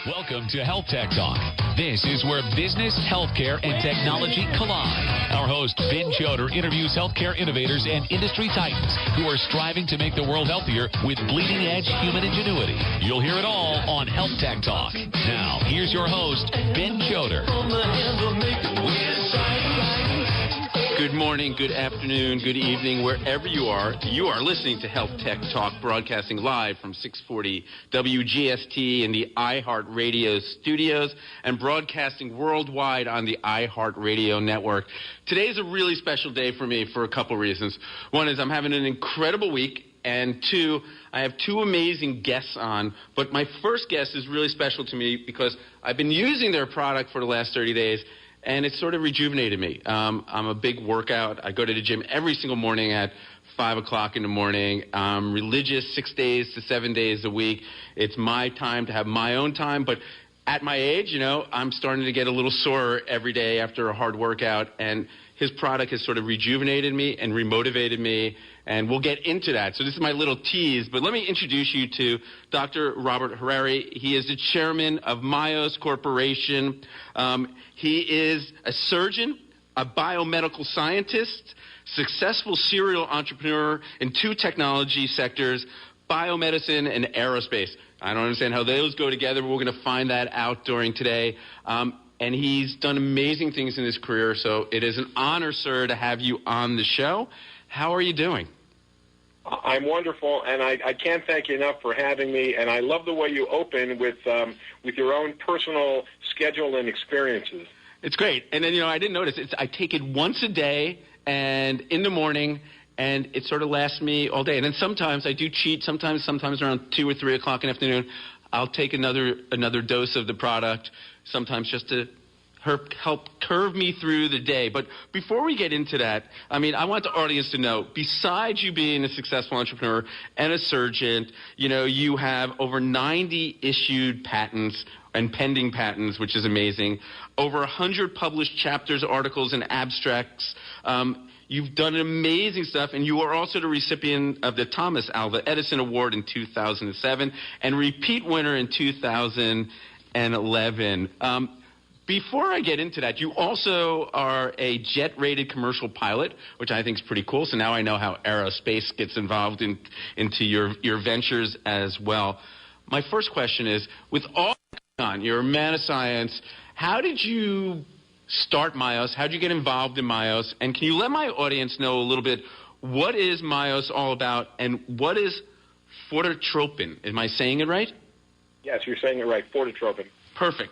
Welcome to HealthTech Talk. This is where business, healthcare, and technology collide. Our host, Ben Chodor, interviews healthcare innovators and industry titans who are striving to make the world healthier with bleeding-edge human ingenuity. You'll hear it all on HealthTech Talk. Now, here's your host, Ben Chodor. Good morning, good afternoon, good evening, wherever you are. You are listening to HealthTech Talk, broadcasting live from 640 WGST in the iHeartRadio studios and broadcasting worldwide on the iHeartRadio network. Today's a really special day for me for a couple reasons. One is I'm having an incredible week, and two, I have two amazing guests on. But my first guest is really special to me because I've been using their product for the last 30 days. And it sort of rejuvenated me. I'm a big workout. I go to the gym every single morning at 5 o'clock in the morning. I'm religious 6 days to 7 days a week. It's my time to have my own time. But at my age, you know, I'm starting to get a little sore every day after a hard workout. And his product has sort of rejuvenated me and remotivated me. And we'll get into that. So this is my little tease. But let me introduce you to Dr. Robert Hariri. He is the chairman of MYOS Corporation. He is a surgeon, a biomedical scientist, successful serial entrepreneur in two technology sectors, biomedicine and aerospace. I don't understand how those go together, but we're going to find that out during today. And he's done amazing things in his career, so it is an honor, sir, to have you on the show. How are you doing? I'm wonderful, and I can't thank you enough for having me, and I love the way you open with your own personal schedule and experiences. It's great. And then, you know, I didn't notice. I take it once a day and in the morning, and it sort of lasts me all day. And then sometimes I do cheat. Sometimes around 2 or 3 o'clock in the afternoon, I'll take another dose of the product, sometimes just to help curve me through the day. But before we get into that, I mean, I want the audience to know, besides you being a successful entrepreneur and a surgeon, you know, you have over 90 issued patents and pending patents, which is amazing. Over 100 published chapters, articles, and abstracts. You've done amazing stuff, and you are also the recipient of the Thomas Alva Edison Award in 2007 and repeat winner in 2011. Before I get into that, you also are a jet-rated commercial pilot, which I think is pretty cool. So now I know how aerospace gets involved into your ventures as well. My first question is, with all going on, you're a man of science. How did you start MYOS? How did you get involved in MYOS? And can you let my audience know a little bit, what is MYOS all about, and what is phototropin? Am I saying it right? Yes, you're saying it right, phototropin. Perfect.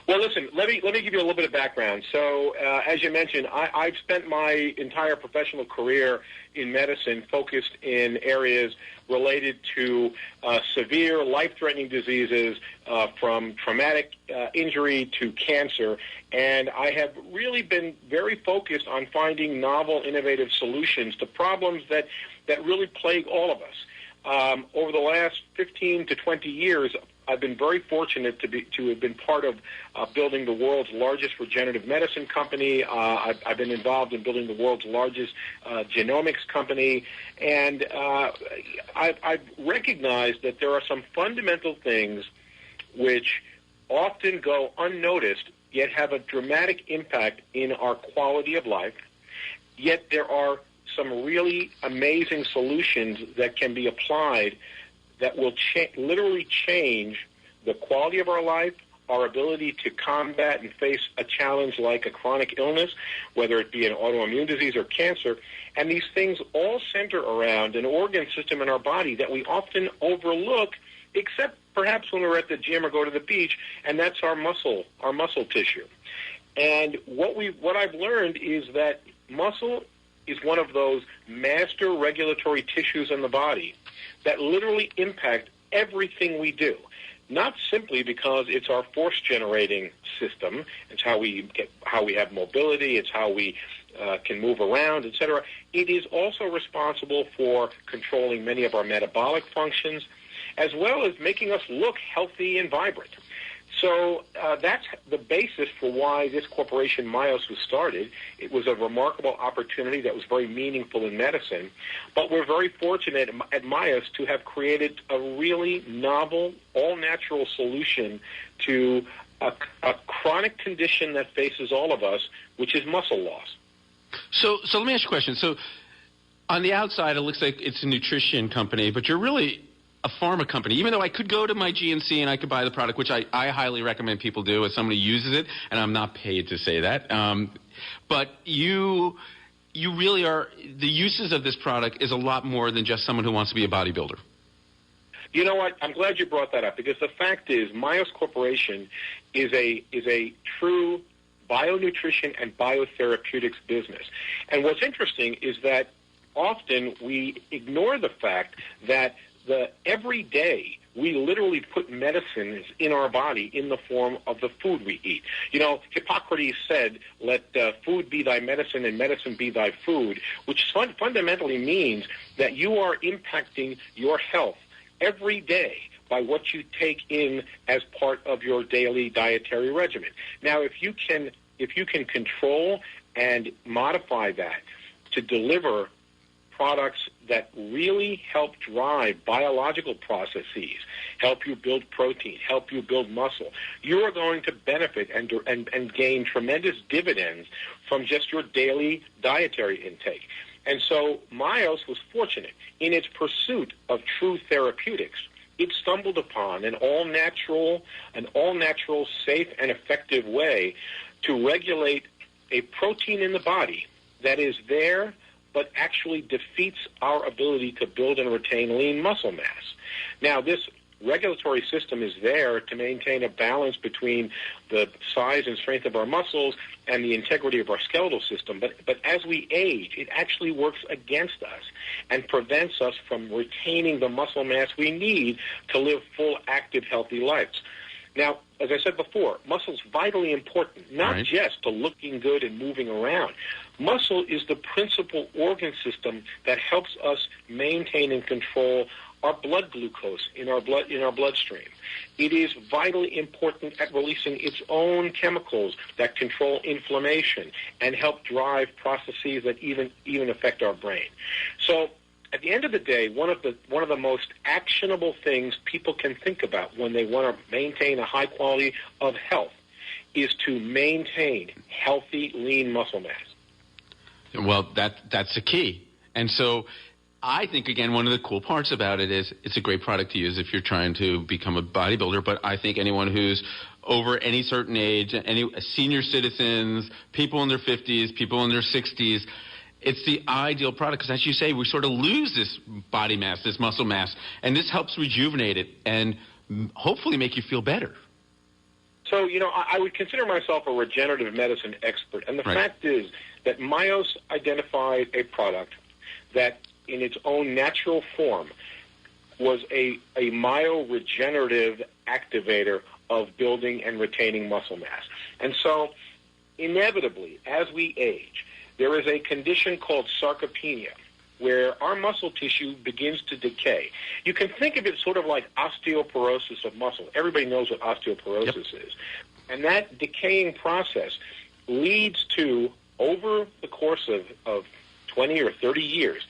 Well, listen, let me give you a little bit of background. So, as you mentioned, I've spent my entire professional career in medicine focused in areas related to severe, life-threatening diseases, from traumatic injury to cancer. And I have really been very focused on finding novel, innovative solutions to problems that really plague all of us. Over the last 15 to 20 years, I've been very fortunate to have been part of building the world's largest regenerative medicine company. I've been involved in building the world's largest genomics company. And I've recognized that there are some fundamental things which often go unnoticed, yet have a dramatic impact in our quality of life. Yet there are some really amazing solutions that can be applied that will literally change the quality of our life, our ability to combat and face a challenge like a chronic illness, whether it be an autoimmune disease or cancer. And these things all center around an organ system in our body that we often overlook, except perhaps when we're at the gym or go to the beach, and that's our muscle tissue. And what I've learned is that muscle is one of those master regulatory tissues in the body that literally impact everything we do. Not simply because it's our force-generating system, it's how we have mobility, it's how we can move around, etc. It is also responsible for controlling many of our metabolic functions, as well as making us look healthy and vibrant. So that's the basis for why this corporation, MYOS, was started. It was a remarkable opportunity that was very meaningful in medicine. But we're very fortunate at MYOS to have created a really novel, all-natural solution to a chronic condition that faces all of us, which is muscle loss. So let me ask you a question. So on the outside, it looks like it's a nutrition company, but you're really a pharma company. Even though I could go to my GNC and I could buy the product, which I highly recommend people do as somebody uses it, and I'm not paid to say that. But you really are, the uses of this product is a lot more than just someone who wants to be a bodybuilder. You know what? I'm glad you brought that up, because the fact is MYOS Corporation is a true bionutrition and biotherapeutics business. And what's interesting is that often we ignore the fact that every day we literally put medicines in our body in the form of the food we eat. You know, Hippocrates said, let food be thy medicine and medicine be thy food, which fundamentally means that you are impacting your health every day by what you take in as part of your daily dietary regimen. Now, if you can control and modify that to deliver products that really help drive biological processes, help you build protein, help you build muscle, you are going to benefit and gain tremendous dividends from just your daily dietary intake. And so MYOS was fortunate in its pursuit of true therapeutics. It stumbled upon an all-natural, safe and effective way to regulate a protein in the body that is there but actually defeats our ability to build and retain lean muscle mass. Now, this regulatory system is there to maintain a balance between the size and strength of our muscles and the integrity of our skeletal system. But as we age, it actually works against us and prevents us from retaining the muscle mass we need to live full, active, healthy lives. Now, as I said before, muscle's vitally important, not just to looking good and moving around. Muscle is the principal organ system that helps us maintain and control our blood glucose in our bloodstream. It is vitally important at releasing its own chemicals that control inflammation and help drive processes that even affect our brain. So at the end of the day, one of the most actionable things people can think about when they want to maintain a high quality of health is to maintain healthy, lean muscle mass. Well, that's the key. And so I think, again, one of the cool parts about it is it's a great product to use if you're trying to become a bodybuilder. But I think anyone who's over any certain age, any senior citizens, people in their 50s, people in their 60s, it's the ideal product because, as you say, we sort of lose this body mass, this muscle mass, and this helps rejuvenate it and hopefully make you feel better. So, you know, I would consider myself a regenerative medicine expert, and the fact is that MYOS identified a product that in its own natural form was a myoregenerative activator of building and retaining muscle mass. And so, inevitably, as we age, there is a condition called sarcopenia, where our muscle tissue begins to decay. You can think of it sort of like osteoporosis of muscle. Everybody knows what osteoporosis is. And that decaying process leads to, over the course of 20 or 30 years,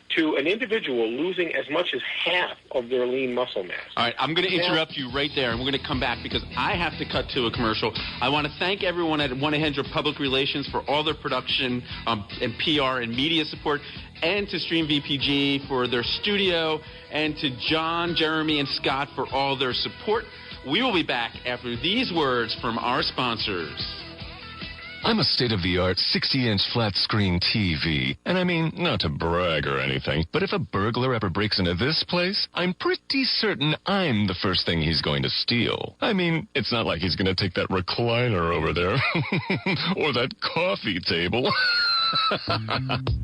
to an individual losing as much as half of their lean muscle mass. All right, I'm going to interrupt you right there, and we're going to come back because I have to cut to a commercial. I want to thank everyone at 1-800 Public Relations for all their production and PR and media support, and to Stream VPG for their studio, and to John, Jeremy, and Scott for all their support. We will be back after these words from our sponsors. I'm a state-of-the-art 60-inch flat-screen TV, and I mean, not to brag or anything, but if a burglar ever breaks into this place, I'm pretty certain I'm the first thing he's going to steal. I mean, it's not like he's going to take that recliner over there, or that coffee table.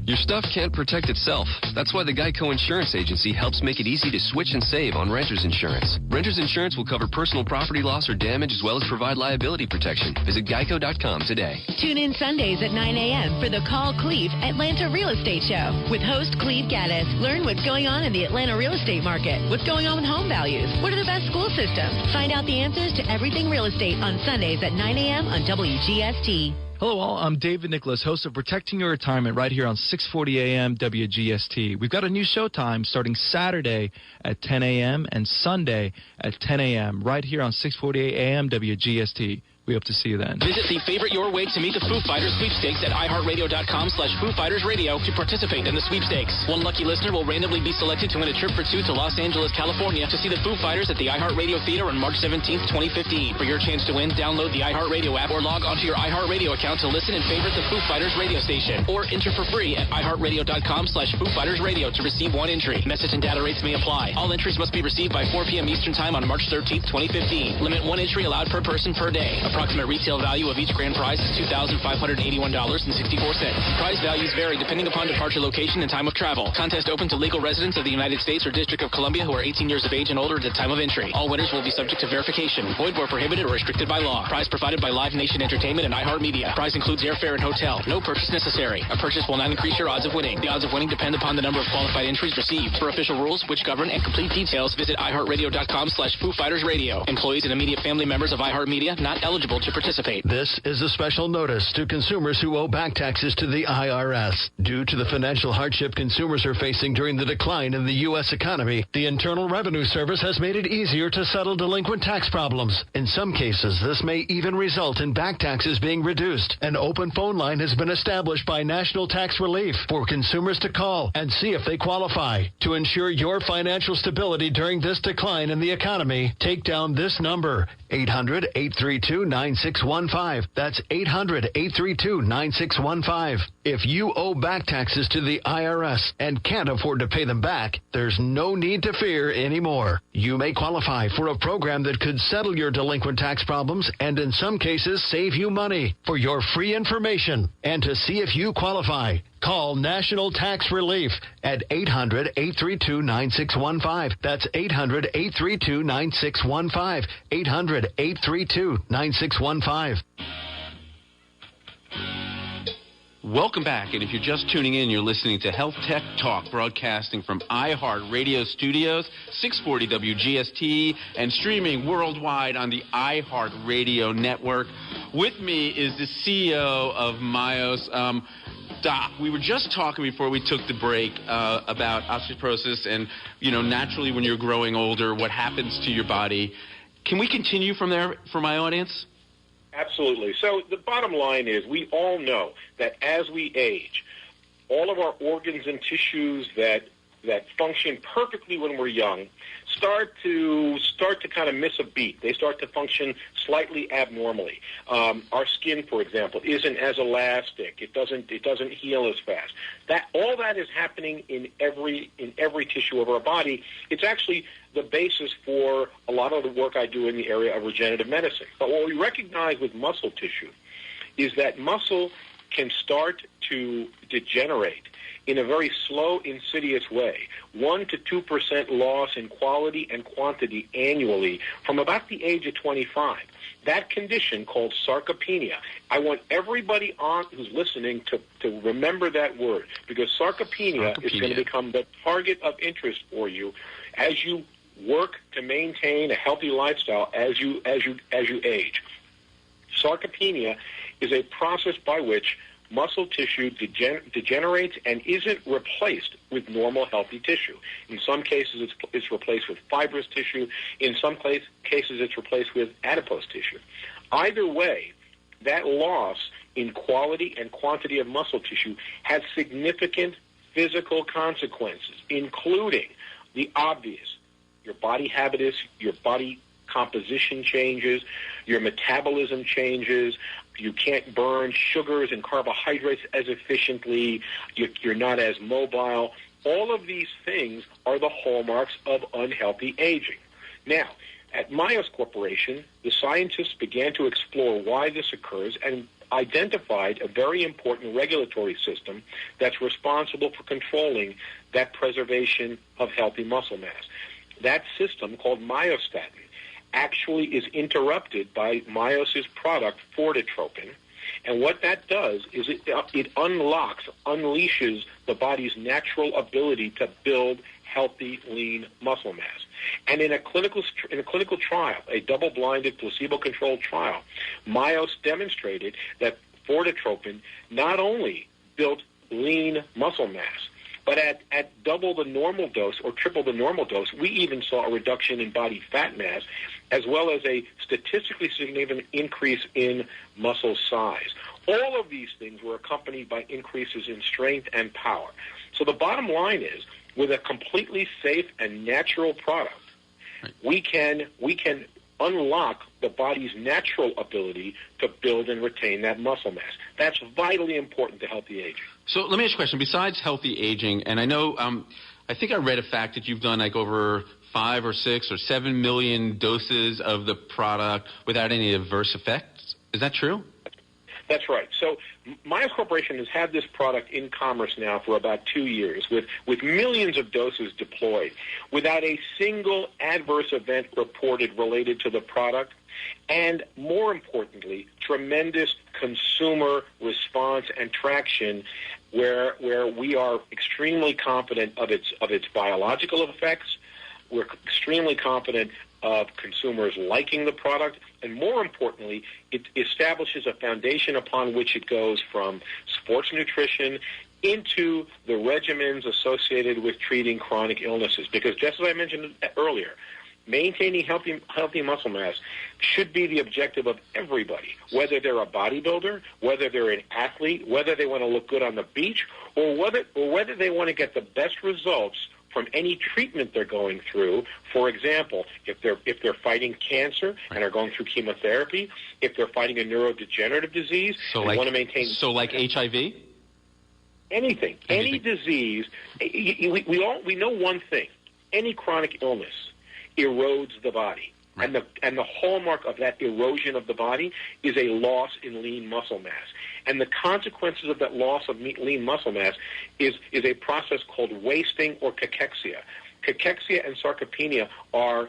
Your stuff can't protect itself. That's why the Geico Insurance Agency helps make it easy to switch and save on renter's insurance. Renter's insurance will cover personal property loss or damage as well as provide liability protection. Visit geico.com today. Tune in Sundays at 9 a.m. for the Call Cleve Atlanta Real Estate Show with host Cleve Gaddis. Learn what's going on in the Atlanta real estate market. What's going on with home values? What are the best school systems? Find out the answers to everything real estate on Sundays at 9 a.m. on WGST. Hello all, I'm David Nicholas, host of Protecting Your Retirement right here on 640 AM WGST. We've got a new show time starting Saturday at 10 a.m. and Sunday at 10 a.m. right here on 640 AM WGST. We hope to see you then. Visit the Favorite Your Way to Meet the Foo Fighters sweepstakes at iHeartRadio.com/FooFightersRadio to participate in the sweepstakes. One lucky listener will randomly be selected to win a trip for two to Los Angeles, California to see the Foo Fighters at the iHeartRadio Theater on March 17th, 2015. For your chance to win, download the iHeartRadio app or log onto your iHeartRadio account to listen and favorite the Foo Fighters radio station. Or enter for free at iHeartRadio.com/FooFightersRadio to receive one entry. Message and data rates may apply. All entries must be received by 4 p.m. Eastern Time on March 13th, 2015. Limit one entry allowed per person per day. Approximate retail value of each grand prize is $2,581.64. Prize values vary depending upon departure location and time of travel. Contest open to legal residents of the United States or District of Columbia who are 18 years of age and older at the time of entry. All winners will be subject to verification. Void where prohibited or restricted by law. Prize provided by Live Nation Entertainment and iHeartMedia. Prize includes airfare and hotel. No purchase necessary. A purchase will not increase your odds of winning. The odds of winning depend upon the number of qualified entries received. For official rules, which govern and complete details, visit iHeartRadio.com/FooFightersRadio. Employees and immediate family members of iHeartMedia not eligible to participate. This is a special notice to consumers who owe back taxes to the IRS. Due to the financial hardship consumers are facing during the decline in the U.S. economy, the Internal Revenue Service has made it easier to settle delinquent tax problems. In some cases, this may even result in back taxes being reduced. An open phone line has been established by National Tax Relief for consumers to call and see if they qualify. To ensure your financial stability during this decline in the economy, take down this number, 800-832-9615. That's 800-832-9615. If you owe back taxes to the IRS and can't afford to pay them back, there's no need to fear anymore. You may qualify for a program that could settle your delinquent tax problems and in some cases save you money. For your free information and to see if you qualify, call National Tax Relief at 800-832-9615. That's 800-832-9615. 800-832-9615. Welcome back, and if you're just tuning in, you're listening to Health Tech Talk, broadcasting from iHeart Radio Studios, 640 WGST, and streaming worldwide on the iHeart Radio Network. With me is the CEO of MYOS. Doc, we were just talking before we took the break about osteoporosis and, naturally when you're growing older, what happens to your body. Can we continue from there for my audience? Absolutely. So the bottom line is we all know that as we age, all of our organs and tissues that function perfectly when we're young start to kind of miss a beat. They start to function slightly abnormally. Our skin, for example, isn't as elastic. It doesn't heal as fast. All that is happening in every tissue of our body. It's actually the basis for a lot of the work I do in the area of regenerative medicine. But what we recognize with muscle tissue is that muscle can start to degenerate in a very slow, insidious way, 1% to 2% loss in quality and quantity annually from about the age of 25. That condition called sarcopenia, I want everybody who's listening to remember that word, because sarcopenia is going to become the target of interest for you as you work to maintain a healthy lifestyle as you age. Sarcopenia is a process by which muscle tissue degenerates and isn't replaced with normal healthy tissue. In some cases, it's replaced with fibrous tissue. In some cases, it's replaced with adipose tissue. Either way, that loss in quality and quantity of muscle tissue has significant physical consequences, including the obvious. Your body habitus, your body composition changes, your metabolism changes, you can't burn sugars and carbohydrates as efficiently, you're not as mobile. All of these things are the hallmarks of unhealthy aging. Now, at MYOS Corporation, the scientists began to explore why this occurs, and identified a very important regulatory system that's responsible for controlling that preservation of healthy muscle mass. That system, called myostatin, actually is interrupted by MYOS's product, Fortitropin. And what that does is it unleashes the body's natural ability to build healthy, lean muscle mass. And in a clinical trial, a double-blinded, placebo-controlled trial, MYOS demonstrated that Fortitropin not only built lean muscle mass, but at double the normal dose or triple the normal dose, we even saw a reduction in body fat mass, as well as a statistically significant increase in muscle size. All of these things were accompanied by increases in strength and power. So the bottom line is, with a completely safe and natural product, we can unlock the body's natural ability to build and retain that muscle mass. That's vitally important to healthy aging. So let me ask you a question. Besides healthy aging, and I know, I think I read a fact that you've done like over 5 or 6 or 7 million doses of the product without any adverse effects. Is that true? That's right. So MYOS Corporation has had this product in commerce now for about 2 years with millions of doses deployed without a single adverse event reported related to the product, and more importantly, tremendous consumer response and traction where we are extremely confident of its biological effects. We're extremely confident of consumers liking the product, and more importantly, it establishes a foundation upon which it goes from sports nutrition into the regimens associated with treating chronic illnesses. Because just as I mentioned earlier, maintaining healthy muscle mass should be the objective of everybody, whether they're a bodybuilder, whether they're an athlete, whether they want to look good on the beach, or whether they want to get the best results from any treatment they're going through. For example, if they're fighting cancer and are going through chemotherapy, if they're fighting a neurodegenerative disease, and want to maintain... So like HIV? Anything. Any disease. We know one thing. Any chronic illness erodes the body. Right. And the hallmark of that erosion of the body is a loss in lean muscle mass. And the consequences of that loss of lean muscle mass is a process called wasting or cachexia. Cachexia and sarcopenia are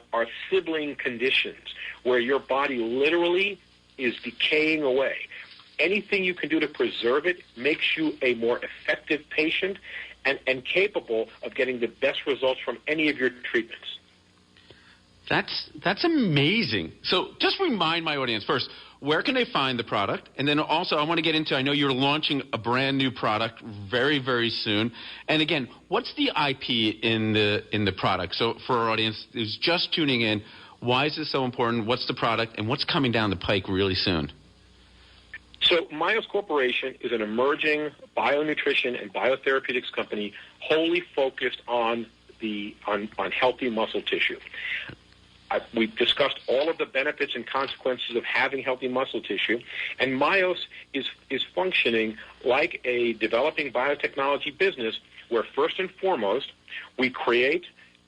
sibling conditions where your body literally is decaying away. Anything you can do to preserve it makes you a more effective patient and capable of getting the best results from any of your treatments. That's amazing. So just remind my audience first, where can they find the product? And then also I want to get into, I know you're launching a brand new product very, very soon. And again, what's the IP in the product? So for our audience who's just tuning in, why is this so important? What's the product? And what's coming down the pike really soon? So MYOS Corporation is an emerging bionutrition and biotherapeutics company wholly focused on healthy muscle tissue. We've discussed all of the benefits and consequences of having healthy muscle tissue, and MYOS is functioning like a developing biotechnology business where, first and foremost, we create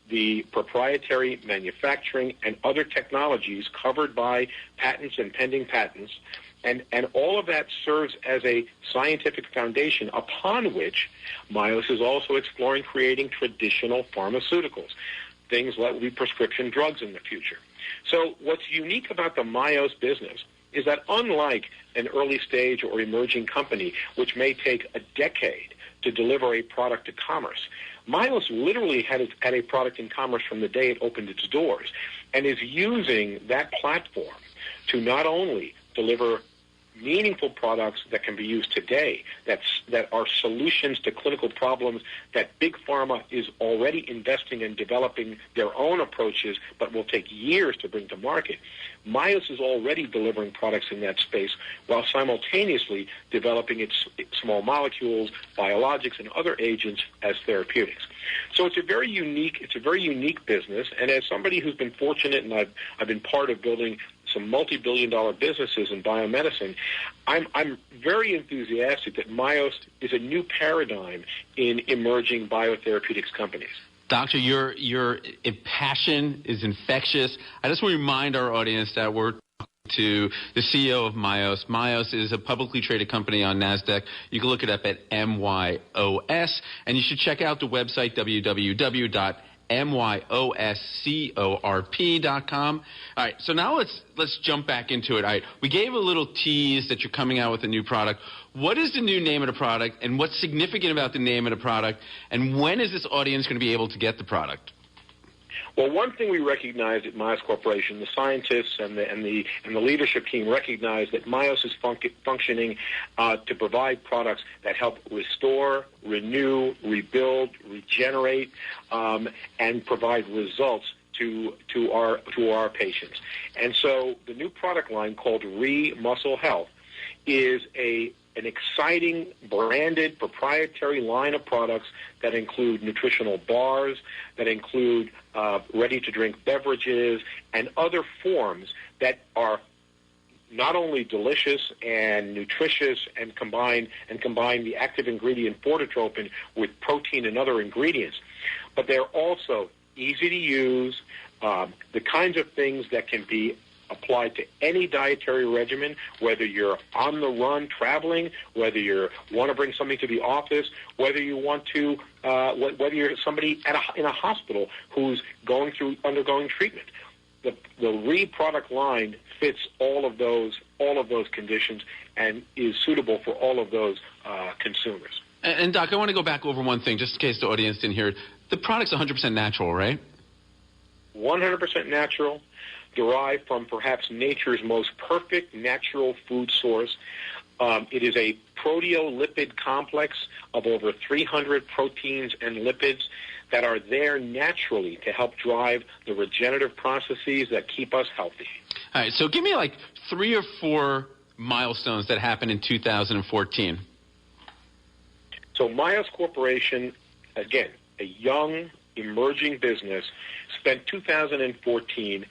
the proprietary manufacturing and other technologies covered by patents and pending patents, and all of that serves as a scientific foundation upon which MYOS is also exploring creating traditional pharmaceuticals. Things like prescription drugs in the future. So what's unique about the MYOS business is that unlike an early stage or emerging company, which may take a decade to deliver a product to commerce, MYOS literally had a product in commerce from the day it opened its doors and is using that platform to not only deliver meaningful products that can be used today, that are solutions to clinical problems that Big Pharma is already investing in developing their own approaches, but will take years to bring to market. MYOS is already delivering products in that space while simultaneously developing its small molecules, biologics, and other agents as therapeutics. So it's a very unique business, and as somebody who's been fortunate, and I've been part of building some multi-billion-dollar businesses in biomedicine, I'm very enthusiastic that MYOS is a new paradigm in emerging biotherapeutics companies. Doctor, your passion is infectious. I just want to remind our audience that we're to the CEO of MYOS. MYOS is a publicly traded company on NASDAQ. You can look it up at MYOS, and you should check out the website, www.myoscorp.com. All right, so now let's jump back into it. All right, we gave a little tease that you're coming out with a new product. What is the new name of the product, and what's significant about the name of the product, and when is this audience going to be able to get the product? Well, one thing we recognize at MYOS Corporation, the scientists and the leadership team recognize that MYOS is functioning to provide products that help restore, renew, rebuild, regenerate, and provide results to our patients. And so the new product line called Muscle Health is an exciting, branded, proprietary line of products that include nutritional bars, that include ready-to-drink beverages, and other forms that are not only delicious and nutritious and combine the active ingredient Fortitropin with protein and other ingredients, but they're also easy to use, the kinds of things that can be applied to any dietary regimen, whether you're on the run traveling, whether you want to bring something to the office, whether you want to, whether you're somebody in a hospital who's undergoing treatment. The product line fits all of those conditions and is suitable for all of those consumers. And Doc, I want to go back over one thing, just in case the audience didn't hear it. The product's 100% natural, right? 100% natural, derived from perhaps nature's most perfect natural food source. It is a proteolipid complex of over 300 proteins and lipids that are there naturally to help drive the regenerative processes that keep us healthy. All right, so give me like 3 or 4 milestones that happened in 2014. So MYOS Corporation, again, a young, emerging business, spent 2014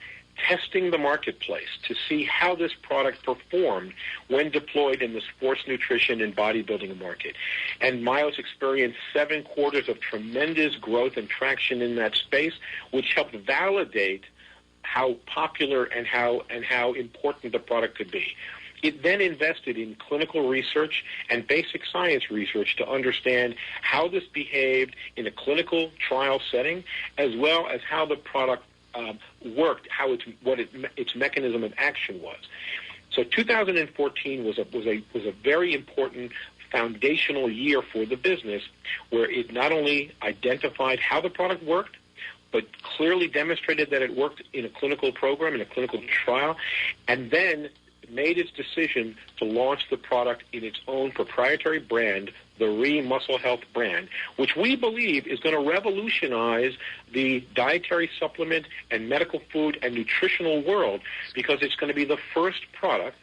testing the marketplace to see how this product performed when deployed in the sports nutrition and bodybuilding market. And MYOS experienced 7 quarters of tremendous growth and traction in that space, which helped validate how popular and how important the product could be. It then invested in clinical research and basic science research to understand how this behaved in a clinical trial setting, as well as how the product worked, what its mechanism of action was. So 2014 was a very important foundational year for the business, where it not only identified how the product worked, but clearly demonstrated that it worked in a clinical program, in a clinical trial, and then made its decision to launch the product in its own proprietary brand, the Muscle Health brand, which we believe is going to revolutionize the dietary supplement and medical food and nutritional world, because it's going to be the first product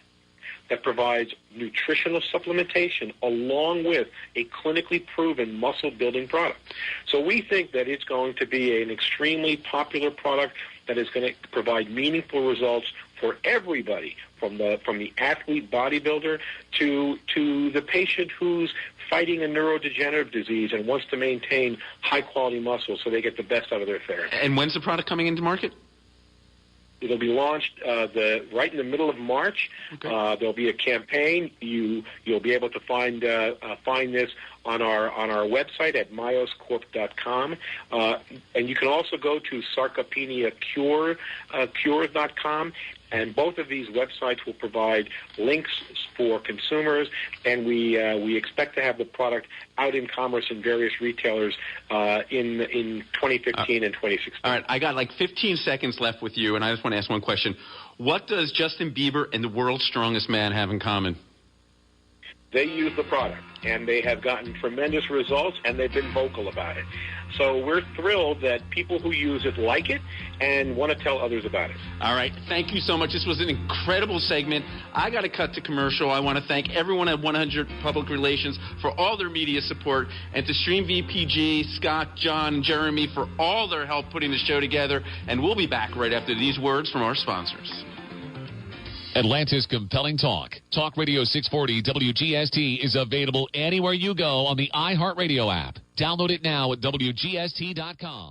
that provides nutritional supplementation along with a clinically proven muscle-building product. So we think that it's going to be an extremely popular product that is going to provide meaningful results for everybody, from the athlete bodybuilder to the patient who's fighting a neurodegenerative disease and wants to maintain high-quality muscle so they get the best out of their therapy. And when's the product coming into market? It'll be launched right in the middle of March. Okay. There'll be a campaign. You'll be able to find this on our website at myoscorp.com, and you can also go to sarcopeniacures.com. And both of these websites will provide links for consumers, and we expect to have the product out in commerce in various retailers in 2015 and 2016. All right, I got like 15 seconds left with you, and I just want to ask one question. What does Justin Bieber and the world's strongest man have in common? They use the product, and they have gotten tremendous results, and they've been vocal about it. So we're thrilled that people who use it like it and want to tell others about it. All right. Thank you so much. This was an incredible segment. I got to cut to commercial. I want to thank everyone at 100 Public Relations for all their media support, and to Stream VPG, Scott, John, Jeremy for all their help putting the show together. And we'll be back right after these words from our sponsors. Atlanta's compelling talk. Talk Radio 640 WGST is available anywhere you go on the iHeartRadio app. Download it now at WGST.com.